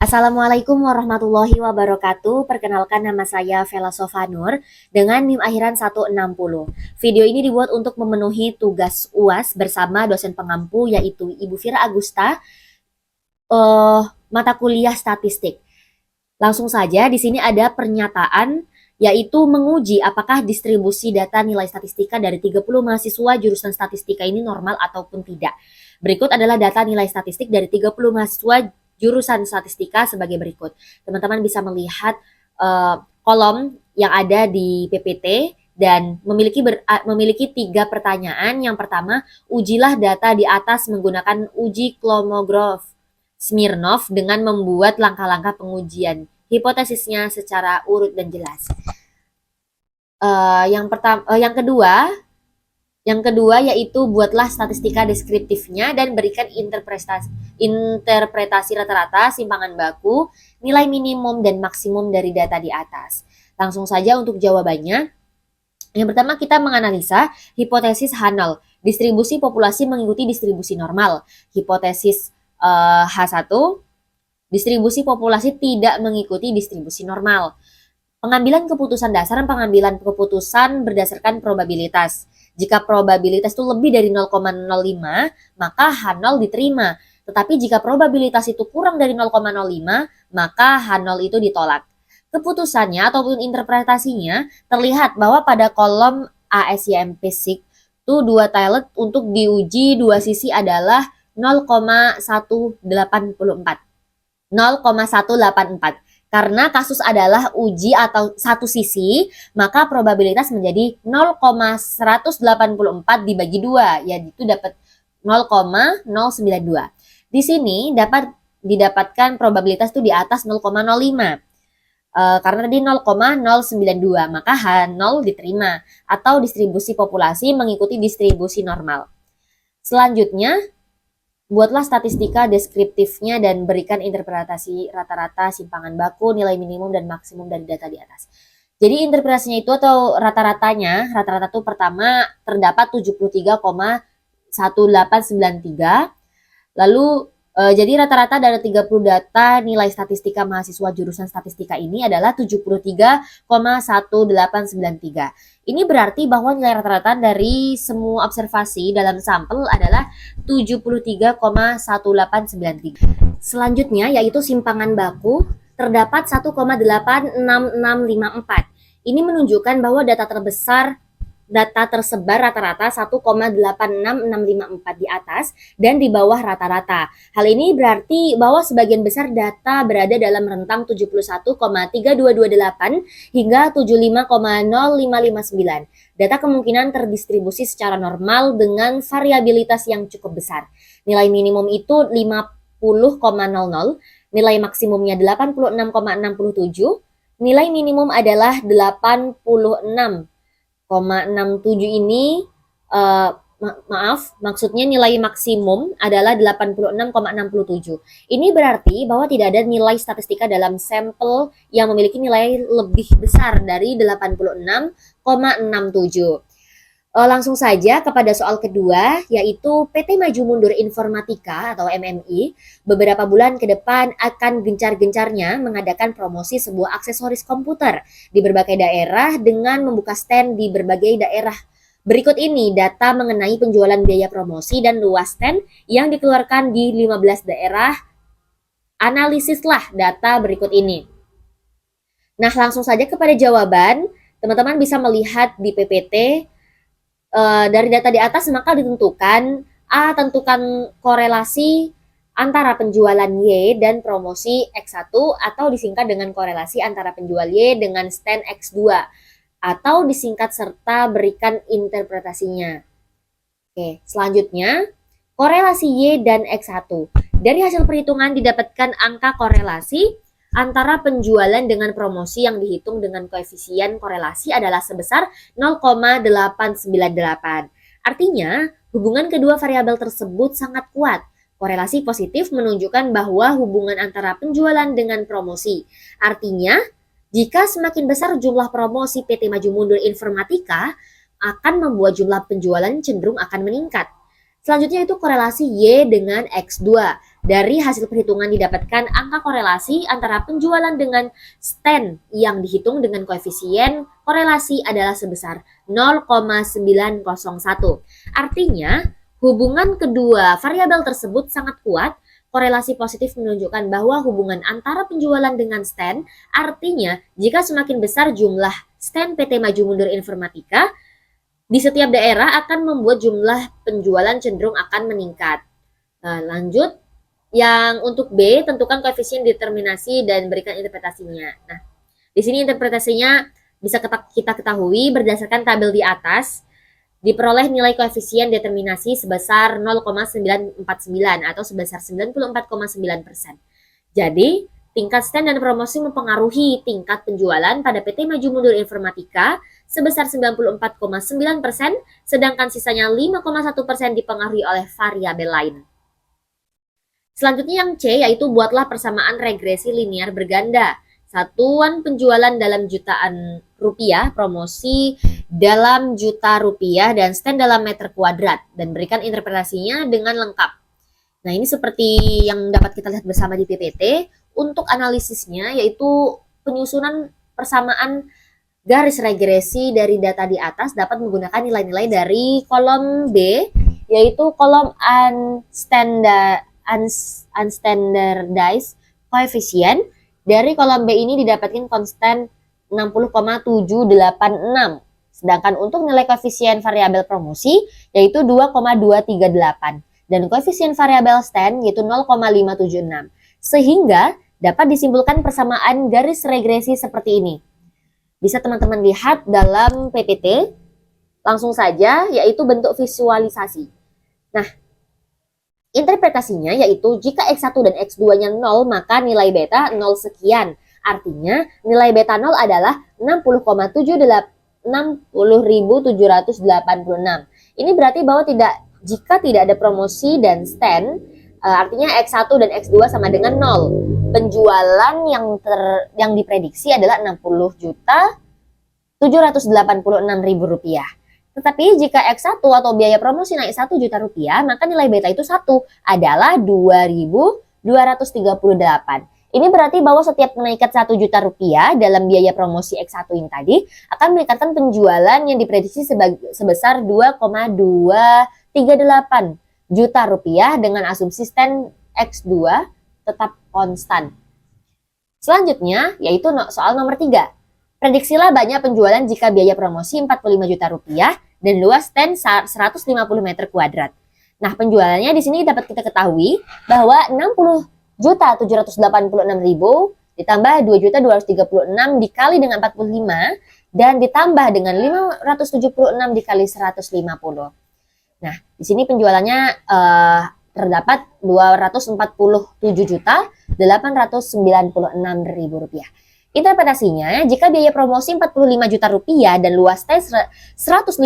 Assalamualaikum warahmatullahi wabarakatuh. Perkenalkan, nama saya Vela Sovanur dengan NIM akhiran 160. Video ini dibuat untuk memenuhi tugas UAS bersama dosen pengampu yaitu Ibu Fira Agusta, mata kuliah statistik. Langsung saja, di sini ada pernyataan yaitu menguji apakah distribusi data nilai statistika dari 30 mahasiswa jurusan statistika ini normal ataupun tidak. Berikut adalah data nilai statistik dari 30 mahasiswa jurusan statistika sebagai berikut. Teman-teman bisa melihat kolom yang ada di PPT dan memiliki 3 pertanyaan. Yang pertama, ujilah data di atas menggunakan uji Kolmogorov-Smirnov dengan membuat langkah-langkah pengujian hipotesisnya secara urut dan jelas. Yang kedua yaitu buatlah statistika deskriptifnya dan berikan interpretasi rata-rata, simpangan baku, nilai minimum dan maksimum dari data di atas. Langsung saja untuk jawabannya. Yang pertama, kita menganalisa hipotesis H0, distribusi populasi mengikuti distribusi normal. Hipotesis H1, distribusi populasi tidak mengikuti distribusi normal. Pengambilan keputusan dasar dan pengambilan keputusan berdasarkan probabilitas. Jika probabilitas itu lebih dari 0,05, maka H0 diterima. Tetapi jika probabilitas itu kurang dari 0,05, maka H0 itu ditolak. Keputusannya ataupun interpretasinya terlihat bahwa pada kolom ASYMP-SIG itu 2 tilet untuk diuji 2 sisi adalah 0,184. 0,184. Karena kasus adalah uji atau satu sisi, maka probabilitas menjadi 0,184 dibagi 2, yaitu dapat 0,092. Di sini dapat didapatkan probabilitas itu di atas 0,05. Karena tadi 0,092, maka H0 diterima atau distribusi populasi mengikuti distribusi normal. Selanjutnya, buatlah statistika deskriptifnya dan berikan interpretasi rata-rata, simpangan baku, nilai minimum dan maksimum dari data di atas. Jadi interpretasinya itu atau rata-rata itu pertama terdapat 73,1893. Lalu jadi rata-rata dari 30 data nilai statistika mahasiswa jurusan statistika ini adalah 73,1893. Ini berarti bahwa nilai rata-rata dari semua observasi dalam sampel adalah 73,1893. Selanjutnya yaitu simpangan baku terdapat 1,86654. Ini menunjukkan bahwa data tersebar rata-rata 1,86654 di atas dan di bawah rata-rata. Hal ini berarti bahwa sebagian besar data berada dalam rentang 71,3228 hingga 75,0559. Data kemungkinan terdistribusi secara normal dengan variabilitas yang cukup besar. Nilai minimum itu 50,00, nilai maksimumnya 86,67, nilai minimum adalah 86,67 ini maksudnya nilai maksimum adalah 86,67. Ini berarti bahwa tidak ada nilai statistika dalam sampel yang memiliki nilai lebih besar dari 86,67. Langsung saja kepada soal kedua, yaitu PT Maju Mundur Informatika atau MMI beberapa bulan ke depan akan gencar-gencarnya mengadakan promosi sebuah aksesoris komputer di berbagai daerah dengan membuka stand di berbagai daerah. Berikut ini data mengenai penjualan biaya promosi dan luas stand yang dikeluarkan di 15 daerah. Analisislah data berikut ini. Nah, langsung saja kepada jawaban. Teman-teman bisa melihat di PPT. Dari data di atas maka ditentukan A. Tentukan korelasi antara penjualan Y dan promosi X1 atau disingkat dengan korelasi antara penjual Y dengan stand X2 atau disingkat serta berikan interpretasinya. Oke, selanjutnya korelasi Y dan X1. Dari hasil perhitungan didapatkan angka korelasi antara penjualan dengan promosi yang dihitung dengan koefisien korelasi adalah sebesar 0,898. Artinya, hubungan kedua variabel tersebut sangat kuat. Korelasi positif menunjukkan bahwa hubungan antara penjualan dengan promosi. Artinya, jika semakin besar jumlah promosi PT Maju Mundur Informatika, akan membuat jumlah penjualan cenderung akan meningkat. Selanjutnya itu korelasi Y dengan X2. Dari hasil perhitungan didapatkan angka korelasi antara penjualan dengan stand yang dihitung dengan koefisien korelasi adalah sebesar 0,901. Artinya, hubungan kedua variabel tersebut sangat kuat. Korelasi positif menunjukkan bahwa hubungan antara penjualan dengan stand, artinya jika semakin besar jumlah stand PT Maju Mundur Informatika di setiap daerah akan membuat jumlah penjualan cenderung akan meningkat. Nah, lanjut, yang untuk B, tentukan koefisien determinasi dan berikan interpretasinya. Nah, di sini interpretasinya bisa kita ketahui berdasarkan tabel di atas, diperoleh nilai koefisien determinasi sebesar 0,949 atau sebesar 94,9%. Jadi, tingkat stand dan promosi mempengaruhi tingkat penjualan pada PT Maju Mundur Informatika sebesar 94,9%, sedangkan sisanya 5,1% dipengaruhi oleh variabel lain. Selanjutnya yang C, yaitu buatlah persamaan regresi linear berganda. Satuan penjualan dalam jutaan rupiah, promosi dalam juta rupiah, dan stand dalam meter kuadrat. Dan berikan interpretasinya dengan lengkap. Nah, ini seperti yang dapat kita lihat bersama di PPT. Untuk analisisnya, yaitu penyusunan persamaan garis regresi dari data di atas dapat menggunakan nilai-nilai dari kolom B, yaitu kolom unstandardized coefficient. Dari kolom B ini didapatkan konstan 60,786. Sedangkan untuk nilai koefisien variabel promosi yaitu 2,238 dan koefisien variabel stand yaitu 0,576. Sehingga dapat disimpulkan persamaan garis regresi seperti ini. Bisa teman-teman lihat dalam PPT. Langsung saja, yaitu bentuk visualisasi. Nah, interpretasinya yaitu jika X1 dan X2-nya 0, maka nilai beta 0 sekian. Artinya, nilai beta 0 adalah 60,786. Ini berarti bahwa jika tidak ada promosi dan stand, artinya X1 dan X2 sama dengan 0. Penjualan yang diprediksi adalah 60.786.000 rupiah. Tetapi jika X1 atau biaya promosi naik 1 juta rupiah, maka nilai beta itu 1 adalah 2.238. Ini berarti bahwa setiap kenaikan 1 juta rupiah dalam biaya promosi X1 ini tadi akan meningkatkan penjualan yang diprediksi sebesar 2,238 juta rupiah dengan asumsi stand X2 tetap konstan. Selanjutnya yaitu soal nomor 3. Prediksilah banyak penjualan jika biaya promosi 45 juta rupiah dan luas stand 150 meter kuadrat. Nah, penjualannya di sini dapat kita ketahui bahwa 60.786.000 ditambah 2.236 dikali dengan 45 dan ditambah dengan 576 dikali 150. Nah, di sini penjualannya terdapat 247.896.000 rupiah. Interpretasinya, jika biaya promosi 45 juta rupiah dan luas tes 150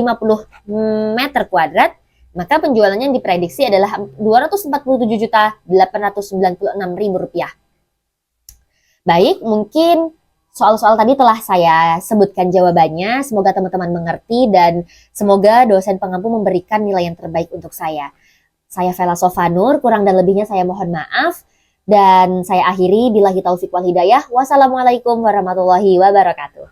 meter kuadrat, maka penjualannya diprediksi adalah 247.896.000 rupiah. Baik, mungkin soal-soal tadi telah saya sebutkan jawabannya. Semoga teman-teman mengerti dan semoga dosen pengampu memberikan nilai yang terbaik untuk saya. Saya Vela Sovanur, kurang dan lebihnya saya mohon maaf. Dan saya akhiri, billahi taufiq wal hidayah. Wassalamualaikum warahmatullahi wabarakatuh.